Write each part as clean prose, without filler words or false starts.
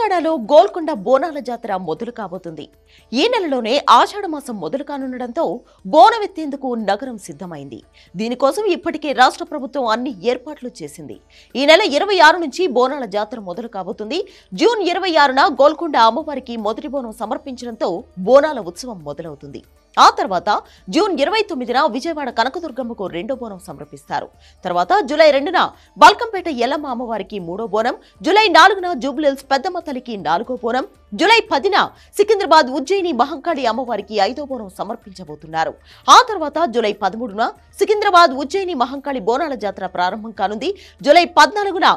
విజయవాడలో గోల్కొండ బోనాల జాతర మొదలు కాబోతుంది. ఈ నెలలోనే ఆషాఢ మాసం మొదలు కానుండడంతో బోనమెత్తేందుకు నగరం సిద్ధమైంది. దీనికోసం ఇప్పటికే రాష్ట్ర ప్రభుత్వం అన్ని ఏర్పాట్లు చేసింది. ఈ నెల 26 నుంచి బోనాల జాతర మొదలు కాబోతుంది. జూన్ 26న గోల్కొండ అమ్మవారికి మొదటి బోనం సమర్పించడంతో బోనాల ఉత్సవం మొదలవుతుంది. ఆ తర్వాత జూన్ 29న విజయవాడ కనకదుర్గమ్మకు రెండో బోనం సమర్పిస్తారు. తర్వాత జూలై 2న బల్కంపేట ఎల్లమ్మ అమ్మవారికి మూడో బోనం, జూలై 4న జూబ్లీహిల్స్ పెద్దమ్మ తల్లికి నాలుగో బోనం, జూలై 10న సికింద్రాబాద్ ఉజ్జయిని మహంకాళి అమ్మవారికి ఐదో బోనం సమర్పించబోతున్నారు. ఆ తర్వాత జూలై 13న సికింద్రాబాద్ ఉజ్జయిని మహంకాళి బోనాల జాతర ప్రారంభం కానుంది. జూలై 14న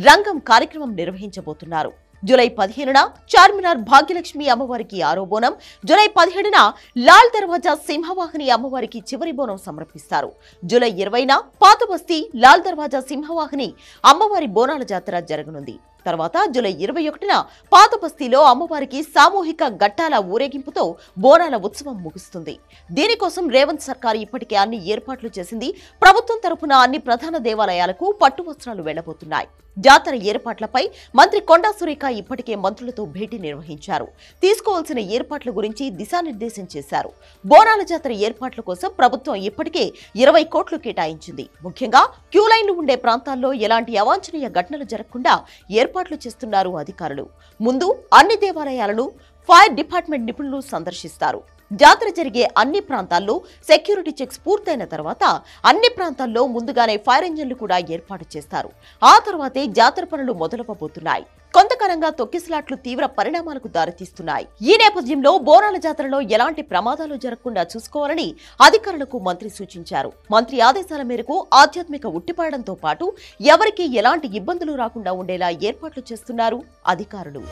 రంగం కార్యక్రమం నిర్వహించబోతున్నారు. జూలై 15న చార్మినార్ భాగ్యలక్ష్మి అమ్మవారికి ఆరో బోనం, జూలై 17న లాల్ దర్వాజా సింహవాహిని అమ్మవారికి చివరి బోనం సమర్పిస్తారు. జూలై 20న పాతబస్తీ లాల్ దర్వాజా సింహవాహిని అమ్మవారి బోనాల జాతర జరగనుంది. తర్వాత జూలై 21న పాతబస్తీలో అమ్మవారికి సామూహిక ఘట్టాల ఊరేగింపుతో బోనాల ఉత్సవం ముగుస్తుంది. దీనికోసం రేవంత్ సర్కార్ ఇప్పటికే అన్ని ఏర్పాట్లు చేసింది. ప్రభుత్వం తరపున అన్ని ప్రధాన దేవాలయాలకు పట్టు వస్త్రాలు వెళ్లబోతున్నాయి. జాతర ఏర్పాట్లపై మంత్రి కొండా సురేఖ ఇప్పటికే మంత్రులతో భేటీ నిర్వహించారు. తీసుకోవాల్సిన ఏర్పాట్ల గురించి దిశానిర్దేశం చేశారు. బోనాల జాతర ఏర్పాట్ల కోసం ప్రభుత్వం ఇప్పటికే 20 కోట్లు కేటాయించింది. ముఖ్యంగా క్యూ లైన్లు ఉండే ప్రాంతాల్లో ఎలాంటి అవాంఛనీయ ఘటనలు జరగకుండా ఏర్పాట్లు చేస్తున్నారు అధికారులు. ముందు అన్ని దేవాలయాలను ఫైర్ డిపార్ట్మెంట్ నిపుణులు సందర్శిస్తారు. జాతర జరిగే అన్ని ప్రాంతాల్లో సెక్యూరిటీ చెక్స్ పూర్తయిన తర్వాత అన్ని ప్రాంతాల్లో ముందుగానే ఫైర్ ఇంజన్లు కూడా ఏర్పాటు చేస్తారు. ఆ తర్వాతే జాతర పనులు మొదలవబోతున్నాయి. కొంతకాలంగా తొక్కిసలాట్లు తీవ్ర పరిణామాలకు దారితీస్తున్నాయి. ఈ నేపథ్యంలో బోనాల జాతరలో ఎలాంటి ప్రమాదాలు జరగకుండా చూసుకోవాలని అధికారులకు మంత్రి సూచించారు. మంత్రి ఆదేశాల మేరకు ఆధ్యాత్మిక ఉట్టిపడడంతో పాటు ఎవరికీ ఎలాంటి ఇబ్బందులు రాకుండా ఉండేలా ఏర్పాట్లు చేస్తున్నారు అధికారులు.